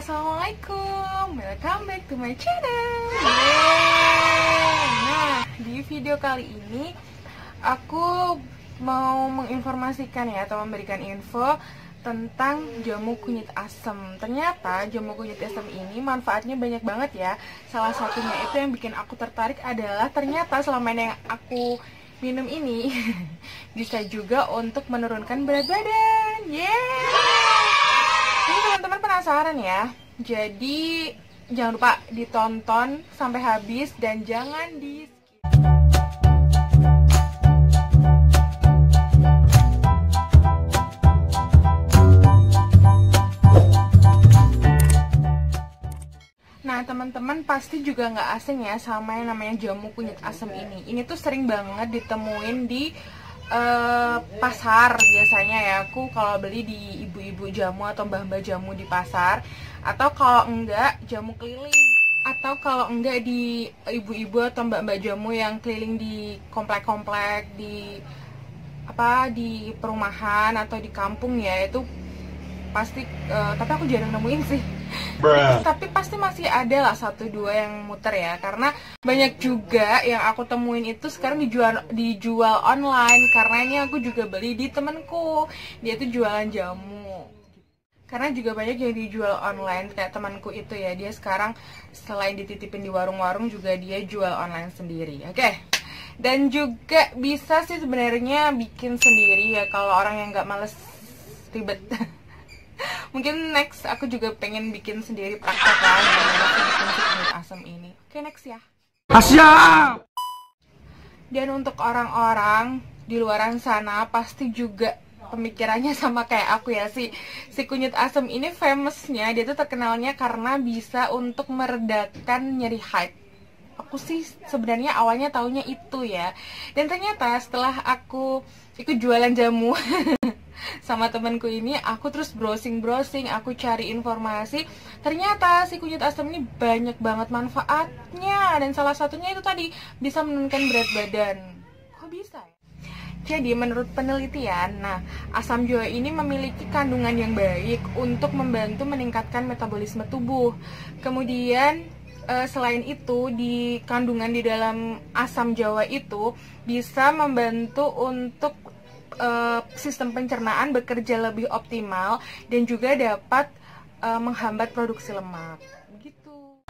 Assalamualaikum, welcome back to my channel. Nah, di video kali ini aku mau menginformasikan ya, atau memberikan info tentang jamu kunyit asam. Ternyata jamu kunyit asam ini manfaatnya banyak banget ya. Salah satunya itu yang bikin aku tertarik adalah ternyata selama ini yang aku minum ini bisa juga untuk menurunkan berat badan. Ini teman-teman penasaran ya? Jadi jangan lupa ditonton sampai habis dan jangan di skip. Nah, teman-teman pasti juga nggak asing ya sama yang namanya jamu kunyit asam ini. Ini tuh sering banget ditemuin di pasar biasanya ya. Aku kalau beli di ibu-ibu jamu atau mbah-mbah jamu di pasar, atau kalau enggak jamu keliling, atau kalau enggak di ibu-ibu atau mbak-mbak jamu yang keliling di komplek-komplek, di perumahan atau di kampung ya. Itu pasti tapi aku jarang nemuin sih. Tapi pasti masih ada lah 1-2 yang muter ya, karena banyak juga yang aku temuin itu sekarang dijual online. Karena ini aku juga beli di temenku, dia tuh jualan jamu. Karena juga banyak yang dijual online kayak temanku itu ya, dia sekarang selain dititipin di warung-warung juga dia jual online sendiri. Oke. Dan juga bisa sih sebenarnya bikin sendiri ya kalau orang yang nggak males ribet. Mungkin next aku juga pengen bikin sendiri praktek kan gimana sih bikin si kunyit asam ini. Oke, next ya. Siap. Dan untuk orang-orang di luaran sana pasti juga pemikirannya sama kayak aku ya, si kunyit asam ini famousnya dia tuh terkenalnya karena bisa untuk meredakan nyeri haid. Aku sih sebenarnya awalnya taunya itu ya. Dan ternyata setelah aku ikut jualan jamu sama temanku ini, aku terus browsing, aku cari informasi. Ternyata si kunyit asam ini banyak banget manfaatnya, dan salah satunya itu tadi bisa menurunkan berat badan. Kok bisa ya? Jadi menurut penelitian, asam jawa ini memiliki kandungan yang baik untuk membantu meningkatkan metabolisme tubuh. Kemudian selain itu, di kandungan di dalam asam jawa itu bisa membantu untuk sistem pencernaan bekerja lebih optimal dan juga dapat menghambat produksi lemak gitu.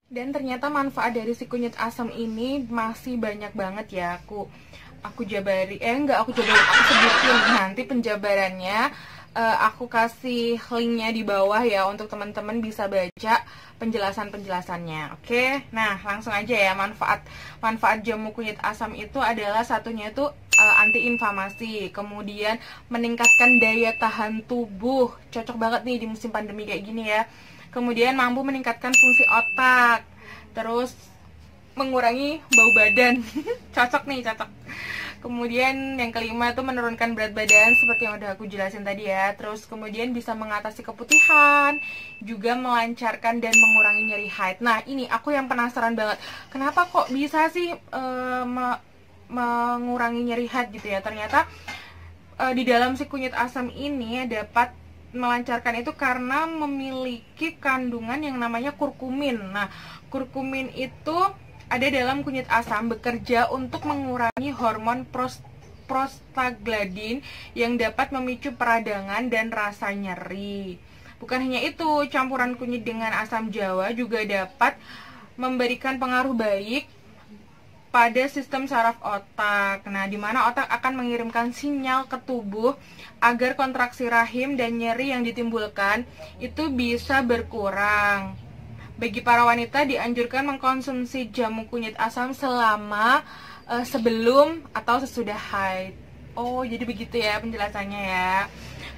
Dan ternyata manfaat dari si kunyit asam ini masih banyak banget ya. Aku sebutin nanti penjabarannya. Aku kasih linknya di bawah ya untuk teman-teman bisa baca penjelasannya. Oke, nah langsung aja ya. Manfaat jamu kunyit asam itu adalah satunya itu anti-inflamasi, kemudian meningkatkan daya tahan tubuh, cocok banget nih di musim pandemi kayak gini ya. Kemudian mampu meningkatkan fungsi otak, terus mengurangi bau badan. cocok. Kemudian yang kelima itu menurunkan berat badan seperti yang udah aku jelasin tadi ya. Terus kemudian bisa mengatasi keputihan, juga melancarkan dan mengurangi nyeri haid. Nah, ini aku yang penasaran banget. Kenapa kok bisa sih mengurangi nyeri haid gitu ya? Ternyata di dalam si kunyit asam ini dapat melancarkan itu karena memiliki kandungan yang namanya kurkumin. Nah, kurkumin itu ada dalam kunyit asam, bekerja untuk mengurangi hormon prostaglandin yang dapat memicu peradangan dan rasa nyeri. Bukan hanya itu, campuran kunyit dengan asam jawa juga dapat memberikan pengaruh baik pada sistem saraf otak. Nah, di mana otak akan mengirimkan sinyal ke tubuh agar kontraksi rahim dan nyeri yang ditimbulkan itu bisa berkurang. Bagi para wanita dianjurkan mengkonsumsi jamu kunyit asam selama sebelum atau sesudah haid. Oh, jadi begitu ya penjelasannya ya.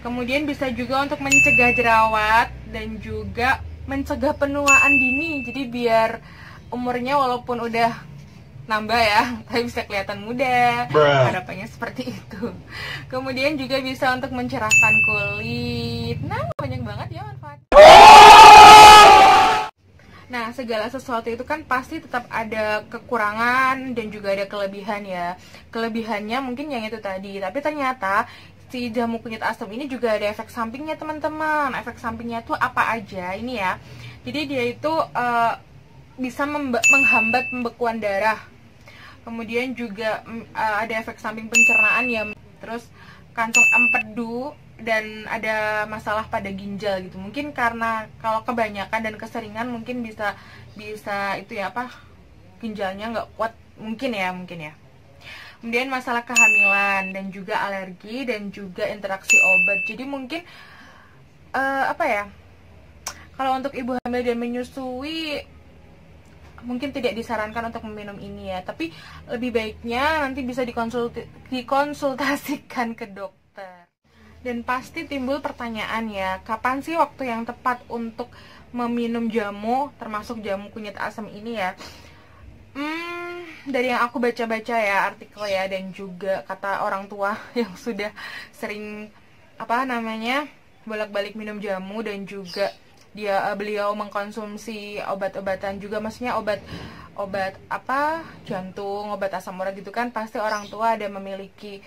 Kemudian bisa juga untuk mencegah jerawat dan juga mencegah penuaan dini. Jadi biar umurnya walaupun udah nambah ya, tapi bisa kelihatan muda. Harapannya seperti itu. Kemudian juga bisa untuk mencerahkan kulit. Nah, banyak banget ya manfaat. Nah, segala sesuatu itu kan pasti tetap ada kekurangan dan juga ada kelebihan ya. Kelebihannya mungkin yang itu tadi, tapi ternyata si jamu kunyit asam ini juga ada efek sampingnya teman-teman. Efek sampingnya tuh apa aja ini ya. Jadi dia itu bisa menghambat pembekuan darah. Kemudian juga ada efek samping pencernaan ya. Terus kantong empedu dan ada masalah pada ginjal gitu. Mungkin karena kalau kebanyakan dan keseringan mungkin bisa itu ya apa, ginjalnya nggak kuat mungkin ya. Kemudian masalah kehamilan dan juga alergi dan juga interaksi obat. Jadi mungkin apa ya, kalau untuk ibu hamil dan menyusui mungkin tidak disarankan untuk meminum ini ya. Tapi lebih baiknya nanti bisa dikonsultasikan ke dokter. Dan pasti timbul pertanyaan ya, kapan sih waktu yang tepat untuk meminum jamu, termasuk jamu kunyit asam ini ya. Dari yang aku baca-baca ya, artikel ya, dan juga kata orang tua yang sudah sering bolak-balik minum jamu, dan juga beliau mengkonsumsi obat-obatan juga, maksudnya obat jantung, obat asam urat gitu kan, pasti orang tua ada memiliki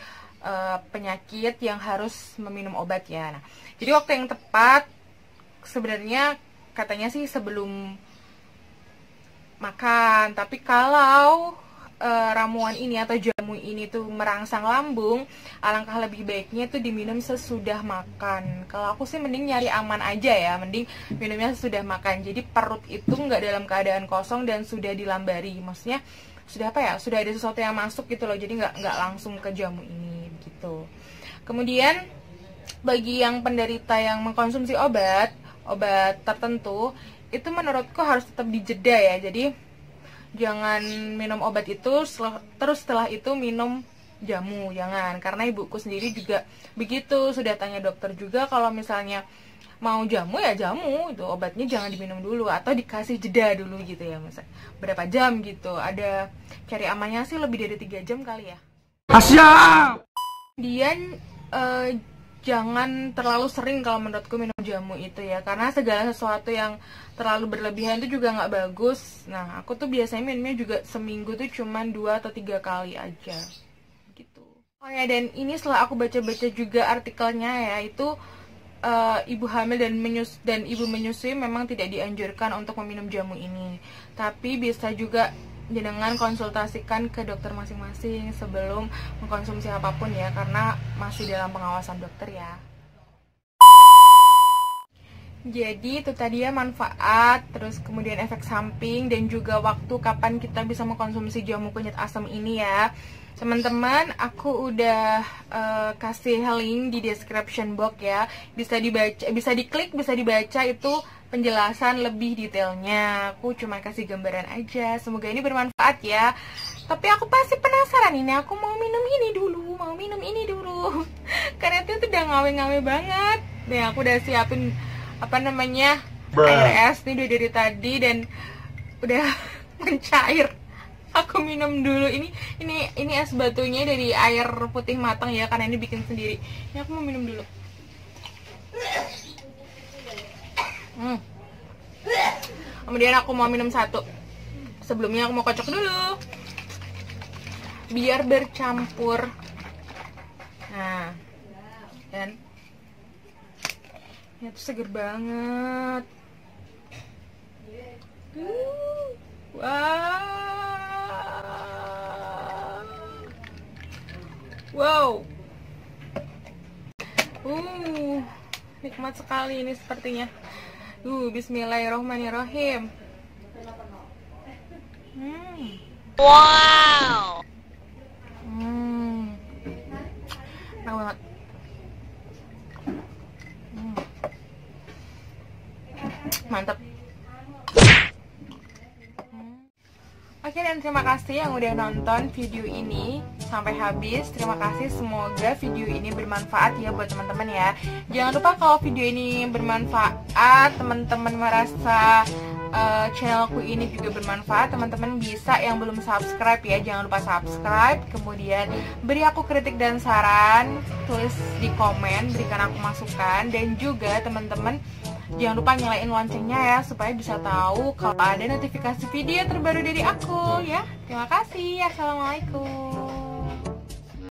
penyakit yang harus meminum obat ya. Nah, jadi waktu yang tepat sebenarnya katanya sih sebelum makan. Tapi kalau ramuan ini atau jamu ini tuh merangsang lambung, alangkah lebih baiknya tuh diminum sesudah makan. Kalau aku sih mending nyari aman aja ya, mending minumnya sesudah makan. Jadi perut itu nggak dalam keadaan kosong dan sudah dilambari. Maksudnya sudah sudah ada sesuatu yang masuk gitu loh. Jadi nggak langsung ke jamu ini gitu. Kemudian bagi yang penderita yang mengkonsumsi obat tertentu, itu menurutku harus tetap dijeda ya. Jadi jangan minum obat itu terus setelah itu minum jamu, jangan. Karena ibuku sendiri juga begitu, sudah tanya dokter juga kalau misalnya mau jamu ya jamu, itu obatnya jangan diminum dulu atau dikasih jeda dulu gitu ya, misalnya berapa jam gitu. Ada cari amannya sih lebih dari 3 jam kali ya. Asyik. Kemudian jangan terlalu sering kalau menurutku minum jamu itu ya, karena segala sesuatu yang terlalu berlebihan itu juga nggak bagus. Nah, aku tuh biasanya minumnya juga seminggu tuh cuman 2 atau 3 kali aja gitu. Oh ya, dan ini setelah aku baca-baca juga artikelnya ya, itu ibu hamil dan ibu menyusui memang tidak dianjurkan untuk meminum jamu ini, tapi bisa juga dengan konsultasikan ke dokter masing-masing sebelum mengkonsumsi apapun ya, karena masih dalam pengawasan dokter ya. Jadi itu tadi ya manfaat, terus kemudian efek samping, dan juga waktu kapan kita bisa mengkonsumsi jamu kunyit asam ini ya. Teman-teman, aku udah kasih link di description box ya. Bisa dibaca, bisa diklik, bisa dibaca itu penjelasan lebih detailnya. Aku cuma kasih gambaran aja. Semoga ini bermanfaat ya. Tapi aku pasti penasaran ini, aku mau minum ini dulu. Karena itu udah ngawe-ngawe banget. Nih aku udah siapin air es nih dari tadi dan udah mencair. Aku minum dulu. Ini es batunya dari air putih matang ya, karena ini bikin sendiri. Ini aku mau minum dulu. Kemudian aku mau minum satu. Sebelumnya aku mau kocok dulu biar bercampur. Nah, dan ini tuh seger banget. Wow. Nikmat sekali ini sepertinya. Bismillahirrohmanirrohim. Wow. Enak banget. Mantap. Oke, dan terima kasih yang udah nonton video ini sampai habis. Terima kasih, semoga video ini bermanfaat ya buat teman-teman ya. Jangan lupa kalau video ini bermanfaat, teman-teman merasa channelku ini juga bermanfaat, teman-teman bisa yang belum subscribe ya, jangan lupa subscribe. Kemudian beri aku kritik dan saran, tulis di komen, berikan aku masukan. Dan juga teman-teman jangan lupa nyalain loncengnya ya, supaya bisa tahu kalau ada notifikasi video terbaru dari aku ya. Terima kasih, assalamualaikum.